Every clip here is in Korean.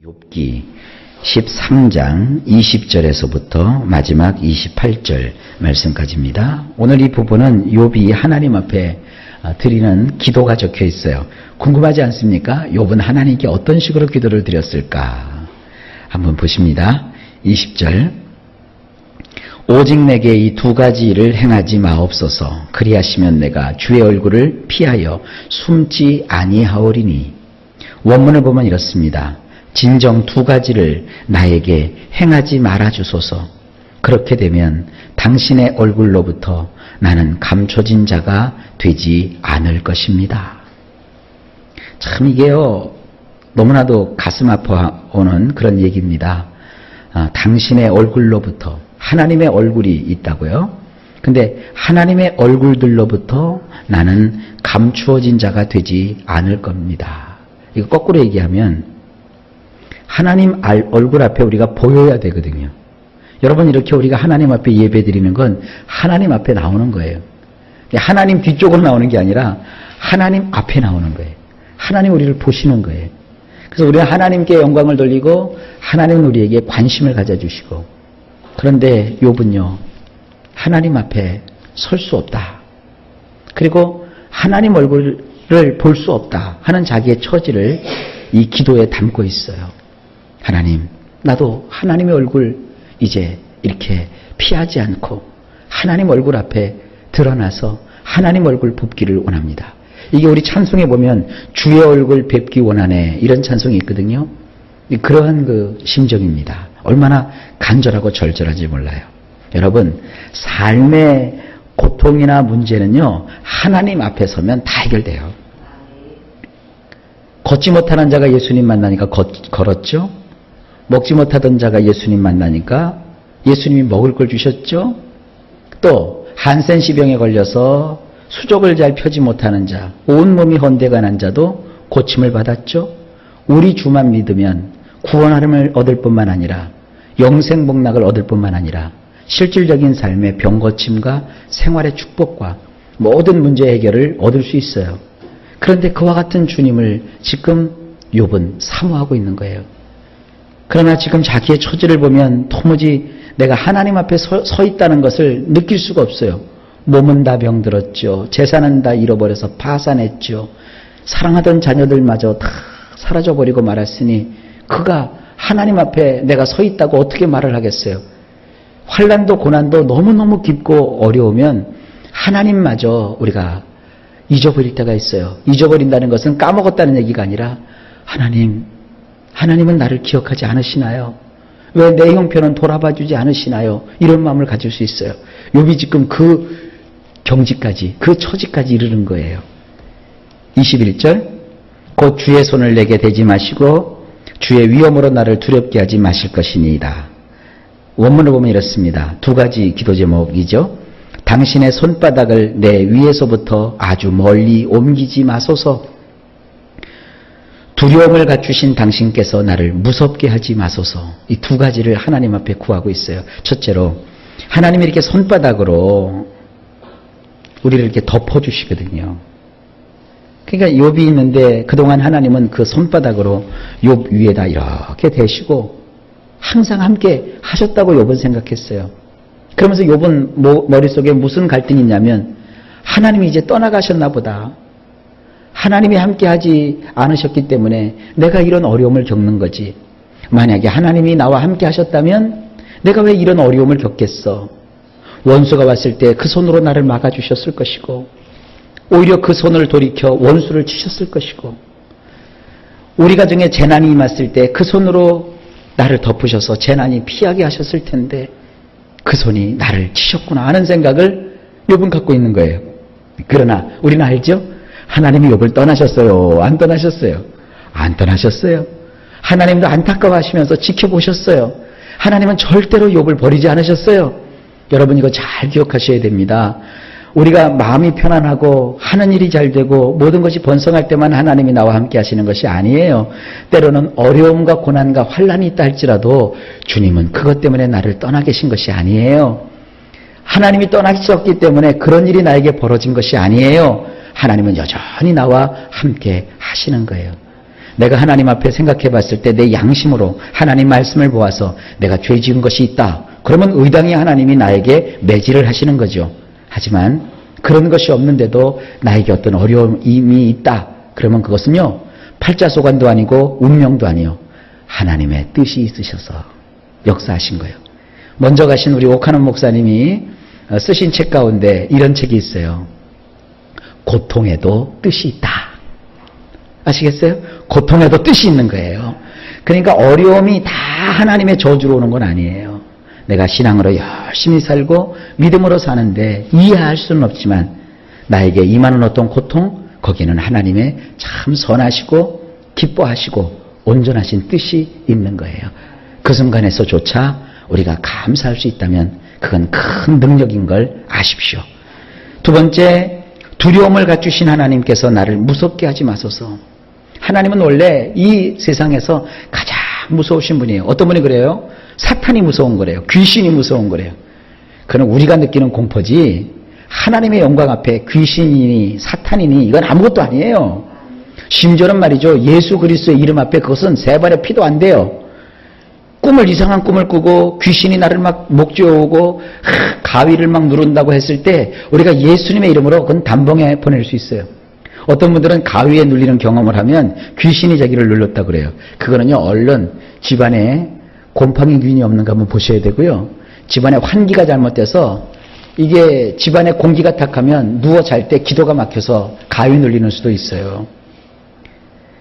욥기 13장 20절에서부터 마지막 28절 말씀까지입니다. 오늘 이 부분은 욥이 하나님 앞에 드리는 기도가 적혀 있어요. 궁금하지 않습니까? 욥은 하나님께 어떤 식으로 기도를 드렸을까? 한번 보십니다. 20절 오직 내게 이 두 가지 일을 행하지 마옵소서. 그리하시면 내가 주의 얼굴을 피하여 숨지 아니하오리니. 원문을 보면 이렇습니다. 진정 두 가지를 나에게 행하지 말아주소서. 그렇게 되면 당신의 얼굴로부터 나는 감춰진 자가 되지 않을 것입니다. 참 이게요 너무나도 가슴 아파오는 그런 얘기입니다. 당신의 얼굴로부터 하나님의 얼굴이 있다고요. 근데 하나님의 얼굴들로부터 나는 감추어진 자가 되지 않을 겁니다. 이거 거꾸로 얘기하면 하나님 얼굴 앞에 우리가 보여야 되거든요. 여러분 이렇게 우리가 하나님 앞에 예배 드리는 건 하나님 앞에 나오는 거예요. 하나님 뒤쪽으로 나오는 게 아니라 하나님 앞에 나오는 거예요. 하나님 우리를 보시는 거예요. 그래서 우리는 하나님께 영광을 돌리고 하나님은 우리에게 관심을 가져주시고, 그런데 욥은요 하나님 앞에 설 수 없다. 그리고 하나님 얼굴을 볼 수 없다 하는 자기의 처지를 이 기도에 담고 있어요. 하나님, 나도 하나님의 얼굴 이제 이렇게 피하지 않고 하나님 얼굴 앞에 드러나서 하나님 얼굴 봅기를 원합니다. 이게 우리 찬송에 보면 주의 얼굴 뵙기 원하네 이런 찬송이 있거든요. 그러한 그 심정입니다. 얼마나 간절하고 절절한지 몰라요. 여러분, 삶의 고통이나 문제는요 하나님 앞에 서면 다 해결돼요. 걷지 못하는 자가 예수님 만나니까 걸었죠. 먹지 못하던 자가 예수님 만나니까 예수님이 먹을 걸 주셨죠. 또 한센시병에 걸려서 수족을 잘 펴지 못하는 자, 온몸이 헌대가 난 자도 고침을 받았죠. 우리 주만 믿으면 구원함을 얻을 뿐만 아니라 영생복락을 얻을 뿐만 아니라 실질적인 삶의 병고침과 생활의 축복과 모든 문제 해결을 얻을 수 있어요. 그런데 그와 같은 주님을 지금 욥은 사모하고 있는 거예요. 그러나 지금 자기의 처지를 보면 도무지 내가 하나님 앞에 서 있다는 것을 느낄 수가 없어요. 몸은 다 병들었죠. 재산은 다 잃어버려서 파산했죠. 사랑하던 자녀들마저 다 사라져버리고 말았으니 그가 하나님 앞에 내가 서 있다고 어떻게 말을 하겠어요. 환난도 고난도 너무너무 깊고 어려우면 하나님마저 우리가 잊어버릴 때가 있어요. 잊어버린다는 것은 까먹었다는 얘기가 아니라 하나님은 나를 기억하지 않으시나요? 왜 내 형편은 돌아봐주지 않으시나요? 이런 마음을 가질 수 있어요. 욥이 지금 그 경지까지, 그 처지까지 이르는 거예요. 21절 곧 주의 손을 내게 대지 마시고 주의 위엄으로 나를 두렵게 하지 마실 것이니이다. 원문을 보면 이렇습니다. 두 가지 기도 제목이죠. 당신의 손바닥을 내 위에서부터 아주 멀리 옮기지 마소서. 두려움을 갖추신 당신께서 나를 무섭게 하지 마소서. 이 두 가지를 하나님 앞에 구하고 있어요. 첫째로 하나님이 이렇게 손바닥으로 우리를 이렇게 덮어주시거든요. 그러니까 욥이 있는데 그동안 하나님은 그 손바닥으로 욥 위에다 이렇게 대시고 항상 함께 하셨다고 욥은 생각했어요. 그러면서 욥은 머릿속에 무슨 갈등이 있냐면 하나님이 이제 떠나가셨나 보다. 하나님이 함께하지 않으셨기 때문에 내가 이런 어려움을 겪는 거지. 만약에 하나님이 나와 함께 하셨다면 내가 왜 이런 어려움을 겪겠어. 원수가 왔을 때 그 손으로 나를 막아주셨을 것이고 오히려 그 손을 돌이켜 원수를 치셨을 것이고 우리 가정에 재난이 임했을 때 그 손으로 나를 덮으셔서 재난이 피하게 하셨을 텐데 그 손이 나를 치셨구나 하는 생각을 욥은 갖고 있는 거예요. 그러나 우리는 알죠? 하나님이 욥을 떠나셨어요? 안 떠나셨어요? 안 떠나셨어요. 하나님도 안타까워하시면서 지켜보셨어요. 하나님은 절대로 욥을 버리지 않으셨어요. 여러분 이거 잘 기억하셔야 됩니다. 우리가 마음이 편안하고 하는 일이 잘 되고 모든 것이 번성할 때만 하나님이 나와 함께 하시는 것이 아니에요. 때로는 어려움과 고난과 환난이 있다 할지라도 주님은 그것 때문에 나를 떠나 계신 것이 아니에요. 하나님이 떠나셨기 때문에 그런 일이 나에게 벌어진 것이 아니에요. 하나님은 여전히 나와 함께 하시는 거예요. 내가 하나님 앞에 생각해 봤을 때 내 양심으로 하나님 말씀을 보아서 내가 죄 지은 것이 있다. 그러면 의당히 하나님이 나에게 매질을 하시는 거죠. 하지만 그런 것이 없는데도 나에게 어떤 어려움이 있다. 그러면 그것은요, 팔자소관도 아니고 운명도 아니요, 하나님의 뜻이 있으셔서 역사하신 거예요. 먼저 가신 우리 오카노 목사님이 쓰신 책 가운데 이런 책이 있어요. 고통에도 뜻이 있다. 아시겠어요? 고통에도 뜻이 있는 거예요. 그러니까 어려움이 다 하나님의 저주로 오는 건 아니에요. 내가 신앙으로 열심히 살고 믿음으로 사는데 이해할 수는 없지만 나에게 임하는 어떤 고통, 거기는 하나님의 참 선하시고 기뻐하시고 온전하신 뜻이 있는 거예요. 그 순간에서조차 우리가 감사할 수 있다면 그건 큰 능력인 걸 아십시오. 두 번째, 두려움을 갖추신 하나님께서 나를 무섭게 하지 마소서. 하나님은 원래 이 세상에서 가장 무서우신 분이에요. 어떤 분이 그래요? 사탄이 무서운 거래요. 귀신이 무서운 거래요. 그건 우리가 느끼는 공포지 하나님의 영광 앞에 귀신이니 사탄이니 이건 아무것도 아니에요. 심지어는 말이죠, 예수 그리스도의 이름 앞에 그것은 세 발의 피도 안 돼요. 이상한 꿈을 꾸고 귀신이 나를 막 목쥐어오고 가위를 막 누른다고 했을 때 우리가 예수님의 이름으로 그건 단봉에 보낼 수 있어요. 어떤 분들은 가위에 눌리는 경험을 하면 귀신이 자기를 눌렀다고 그래요. 그거는요, 얼른 집안에 곰팡이 균이 없는가 한번 보셔야 되고요. 집안에 환기가 잘못돼서 이게 집안에 공기가 탁하면 누워 잘 때 기도가 막혀서 가위 눌리는 수도 있어요.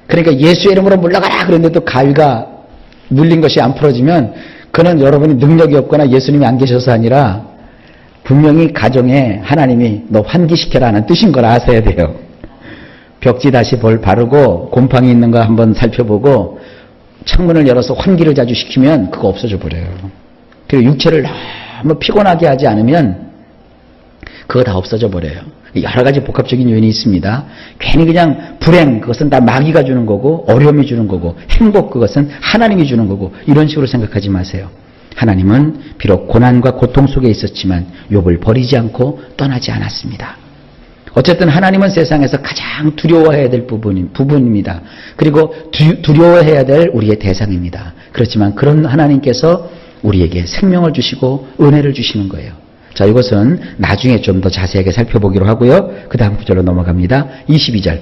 그러니까 예수의 이름으로 물러가라 그랬는데도 가위가 눌린 것이 안 풀어지면 그는 여러분이 능력이 없거나 예수님이 안 계셔서 아니라 분명히 가정에 하나님이 너 환기시켜라 하는 뜻인 걸 아셔야 돼요. 벽지 다시 바르고 곰팡이 있는 거 한번 살펴보고 창문을 열어서 환기를 자주 시키면 그거 없어져 버려요. 그리고 육체를 너무 피곤하게 하지 않으면 그거 다 없어져 버려요. 여러 가지 복합적인 요인이 있습니다. 괜히 그냥 불행, 그것은 다 마귀가 주는 거고 어려움이 주는 거고 행복, 그것은 하나님이 주는 거고 이런 식으로 생각하지 마세요. 하나님은 비록 고난과 고통 속에 있었지만 욥을 버리지 않고 떠나지 않았습니다. 어쨌든 하나님은 세상에서 가장 두려워해야 될 부분입니다. 그리고 두려워해야 될 우리의 대상입니다. 그렇지만 그런 하나님께서 우리에게 생명을 주시고 은혜를 주시는 거예요. 자, 이것은 나중에 좀 더 자세하게 살펴보기로 하고요. 그 다음 구절로 넘어갑니다. 22절.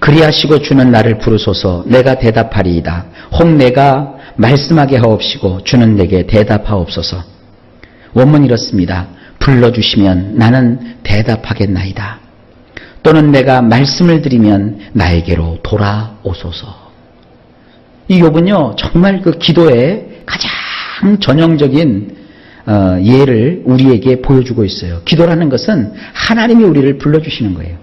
그리하시고 주는 나를 부르소서 내가 대답하리이다. 혹 내가 말씀하게 하옵시고 주는 내게 대답하옵소서. 원문이 이렇습니다. 불러주시면 나는 대답하겠나이다. 또는 내가 말씀을 드리면 나에게로 돌아오소서. 이 욥은요, 정말 그 기도의 가장 전형적인 예를 우리에게 보여주고 있어요. 기도라는 것은 하나님이 우리를 불러주시는 거예요.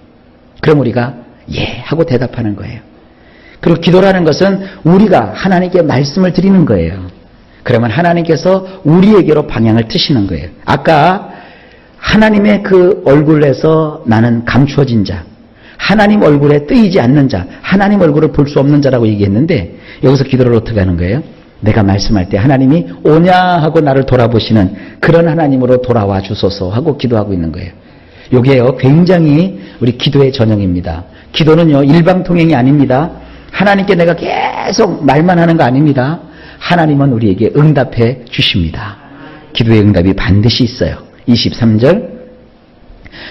그럼 우리가 예 하고 대답하는 거예요. 그리고 기도라는 것은 우리가 하나님께 말씀을 드리는 거예요. 그러면 하나님께서 우리에게로 방향을 트시는 거예요. 아까 하나님의 그 얼굴에서 나는 감추어진 자, 하나님 얼굴에 뜨이지 않는 자, 하나님 얼굴을 볼 수 없는 자라고 얘기했는데 여기서 기도를 어떻게 하는 거예요? 내가 말씀할 때 하나님이 오냐 하고 나를 돌아보시는 그런 하나님으로 돌아와 주소서 하고 기도하고 있는 거예요. 이게요, 굉장히 우리 기도의 전형입니다. 기도는요, 일방통행이 아닙니다. 하나님께 내가 계속 말만 하는 거 아닙니다. 하나님은 우리에게 응답해 주십니다. 기도의 응답이 반드시 있어요. 23절.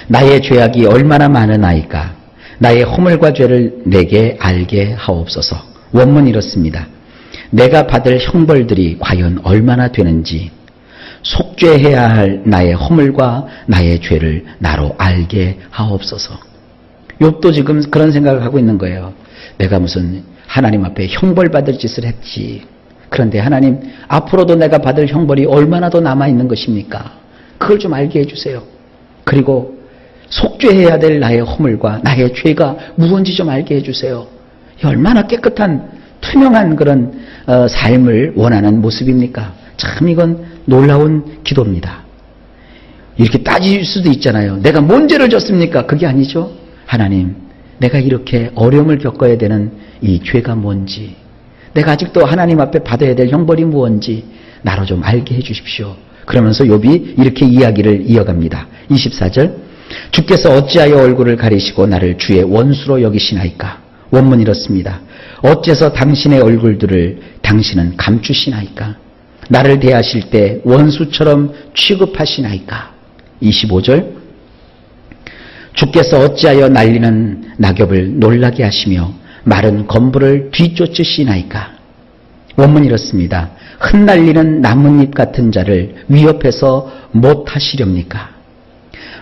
나의 죄악이 얼마나 많으나이까 나의 허물과 죄를 내게 알게 하옵소서. 원문이 이렇습니다. 내가 받을 형벌들이 과연 얼마나 되는지 속죄해야 할 나의 허물과 나의 죄를 나로 알게 하옵소서. 욥도 지금 그런 생각을 하고 있는 거예요. 내가 무슨 하나님 앞에 형벌받을 짓을 했지. 그런데 하나님, 앞으로도 내가 받을 형벌이 얼마나 더 남아있는 것입니까? 그걸 좀 알게 해주세요. 그리고 속죄해야 될 나의 허물과 나의 죄가 무엇인지 좀 알게 해주세요. 얼마나 깨끗한 투명한 그런 삶을 원하는 모습입니까? 참 이건 놀라운 기도입니다. 이렇게 따질 수도 있잖아요. 내가 뭔 죄를 졌습니까? 그게 아니죠. 하나님, 내가 이렇게 어려움을 겪어야 되는 이 죄가 뭔지, 내가 아직도 하나님 앞에 받아야 될 형벌이 무엇인지 나로 좀 알게 해 주십시오. 그러면서 욥이 이렇게 이야기를 이어갑니다. 24절. 주께서 어찌하여 얼굴을 가리시고 나를 주의 원수로 여기시나이까. 원문 이렇습니다. 어째서 당신의 얼굴들을 당신은 감추시나이까? 나를 대하실 때 원수처럼 취급하시나이까? 25절. 주께서 어찌하여 날리는 낙엽을 놀라게 하시며 마른 건부를 뒤쫓으시나이까? 원문 이렇습니다. 흩날리는 나뭇잎 같은 자를 위협해서 못하시렵니까?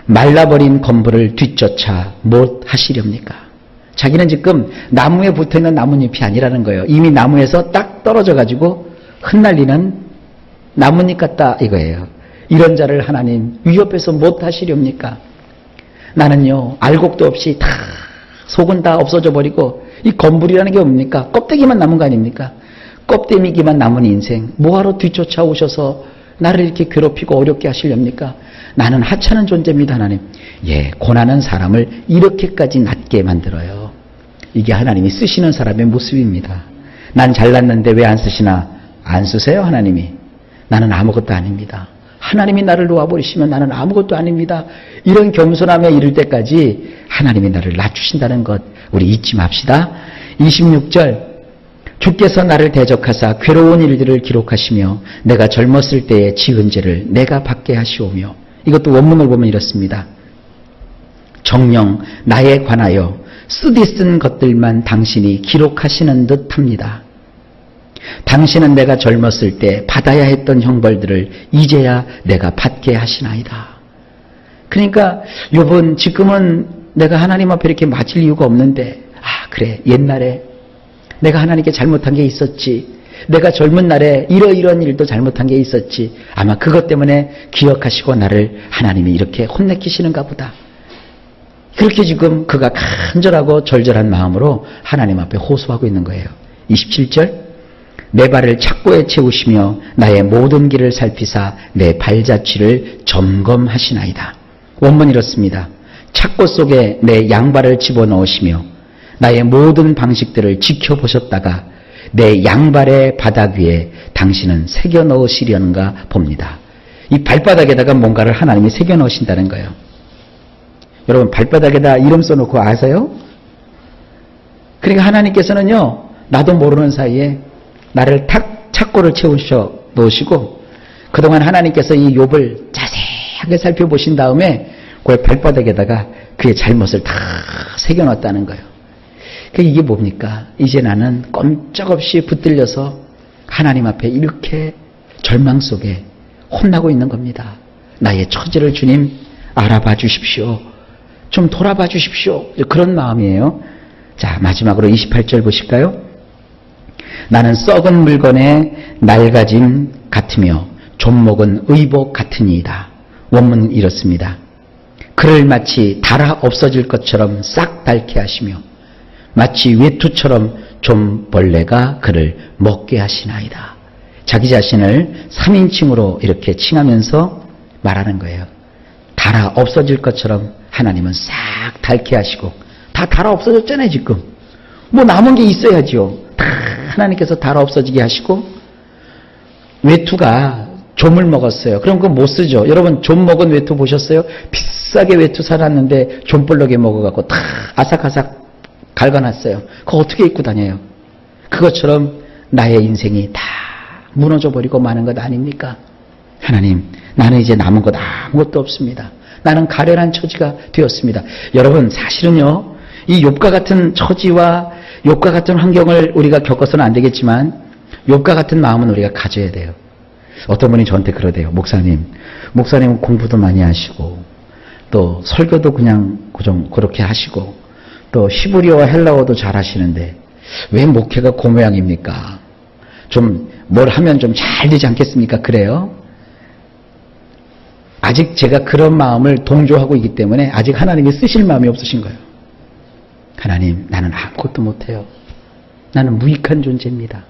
말라버린 건부를 뒤쫓아 못하시렵니까? 자기는 지금 나무에 붙어있는 나뭇잎이 아니라는 거예요. 이미 나무에서 딱 떨어져가지고 흩날리는 나뭇잎 같다 이거예요. 이런 자를 하나님 위협해서 못하시렵니까? 나는요, 알곡도 없이 다 속은 다 없어져 버리고 이 건불이라는 게 뭡니까? 껍데기만 남은 거 아닙니까? 껍데기만 남은 인생 뭐하러 뒤쫓아오셔서 나를 이렇게 괴롭히고 어렵게 하시렵니까? 나는 하찮은 존재입니다, 하나님. 예, 고난은 사람을 이렇게까지 낮게 만들어요. 이게 하나님이 쓰시는 사람의 모습입니다. 난 잘났는데 왜 안 쓰시나? 안 쓰세요, 하나님이. 나는 아무것도 아닙니다. 하나님이 나를 놓아버리시면 나는 아무것도 아닙니다. 이런 겸손함에 이를 때까지 하나님이 나를 낮추신다는 것 우리 잊지 맙시다. 26절. 주께서 나를 대적하사 괴로운 일들을 기록하시며 내가 젊었을 때의 지은 죄를 내가 받게 하시오며. 이것도 원문을 보면 이렇습니다. 정녕 나에 관하여 쓰디쓴 것들만 당신이 기록하시는 듯합니다. 당신은 내가 젊었을 때 받아야 했던 형벌들을 이제야 내가 받게 하시나이다. 그러니까 욥은 지금은 내가 하나님 앞에 이렇게 맞을 이유가 없는데, 아 그래, 옛날에 내가 하나님께 잘못한 게 있었지, 내가 젊은 날에 이러이러한 일도 잘못한 게 있었지, 아마 그것 때문에 기억하시고 나를 하나님이 이렇게 혼내키시는가 보다. 그렇게 지금 그가 간절하고 절절한 마음으로 하나님 앞에 호소하고 있는 거예요. 27절. 내 발을 착고에 채우시며 나의 모든 길을 살피사 내 발자취를 점검하시나이다. 원문 이렇습니다. 착고 속에 내 양발을 집어넣으시며 나의 모든 방식들을 지켜보셨다가 내 양발의 바닥 위에 당신은 새겨 넣으시려는가 봅니다. 이 발바닥에다가 뭔가를 하나님이 새겨 넣으신다는 거예요. 여러분 발바닥에다 이름 써놓고 아세요? 그러니까 하나님께서는요, 나도 모르는 사이에 나를 탁 착고를 채우셔 놓으시고 그동안 하나님께서 이 욥을 자세하게 살펴보신 다음에 그 발바닥에다가 그의 잘못을 다 새겨놨다는 거예요. 이게 뭡니까? 이제 나는 꼼짝없이 붙들려서 하나님 앞에 이렇게 절망 속에 혼나고 있는 겁니다. 나의 처지를 주님 알아봐 주십시오. 좀 돌아봐 주십시오. 그런 마음이에요. 자, 마지막으로 28절 보실까요? 나는 썩은 물건에 낡아짐 같으며 좀먹은 의복 같으니이다. 원문은 이렇습니다. 그를 마치 달아 없어질 것처럼 싹 닳게 하시며 마치 외투처럼 좀 벌레가 그를 먹게 하시나이다. 자기 자신을 3인칭으로 이렇게 칭하면서 말하는 거예요. 달아 없어질 것처럼 하나님은 싹 닳게 하시고, 다 달아 없어졌잖아요 지금. 뭐 남은 게 있어야죠. 다 하나님께서 달아 없어지게 하시고, 외투가 좀을 먹었어요. 그럼 그거 못 쓰죠. 여러분 좀 먹은 외투 보셨어요? 비싸게 외투 사놨는데 좀벌럭에 먹어갖고 다 아삭아삭 갉아놨어요. 그거 어떻게 입고 다녀요? 그것처럼 나의 인생이 다 무너져 버리고 마는 것 아닙니까? 하나님, 나는 이제 남은 것 아무것도 없습니다. 나는 가련한 처지가 되었습니다. 여러분 사실은요, 이 욥과 같은 처지와 욥과 같은 환경을 우리가 겪어서는 안 되겠지만 욥과 같은 마음은 우리가 가져야 돼요. 어떤 분이 저한테 그러대요. 목사님은 공부도 많이 하시고 또 설교도 그냥 그렇게 하시고 또 히브리어와 헬라어도 잘 하시는데 왜 목회가 그 모양입니까? 좀 뭘 하면 좀 잘 되지 않겠습니까? 그래요? 아직 제가 그런 마음을 동조하고 있기 때문에 아직 하나님이 쓰실 마음이 없으신 거예요. 하나님, 나는 아무것도 못해요. 나는 무익한 존재입니다.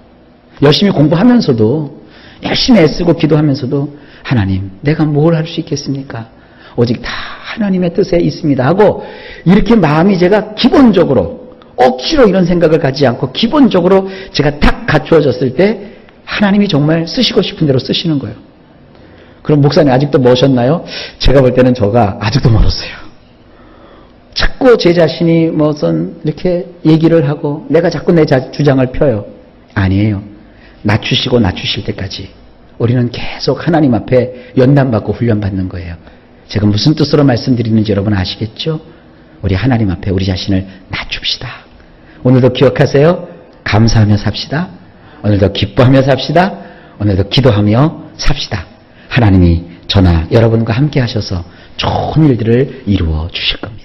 열심히 공부하면서도, 열심히 애쓰고 기도하면서도 하나님, 내가 뭘 할 수 있겠습니까? 오직 다 하나님의 뜻에 있습니다 하고, 이렇게 마음이 제가 기본적으로 억지로 이런 생각을 갖지 않고 기본적으로 제가 딱 갖추어졌을 때 하나님이 정말 쓰시고 싶은 대로 쓰시는 거예요. 그럼 목사님 아직도 머셨나요? 제가 볼 때는 저가 아직도 멀었어요. 자꾸 제 자신이 무슨 이렇게 얘기를 하고 내가 자꾸 내 주장을 펴요. 아니에요. 낮추시고 낮추실 때까지 우리는 계속 하나님 앞에 연단받고 훈련받는 거예요. 제가 무슨 뜻으로 말씀드리는지 여러분 아시겠죠? 우리 하나님 앞에 우리 자신을 낮춥시다. 오늘도 기억하세요. 감사하며 삽시다. 오늘도 기뻐하며 삽시다. 오늘도 기도하며 삽시다. 하나님이 저나 여러분과 함께 하셔서 좋은 일들을 이루어 주실 겁니다.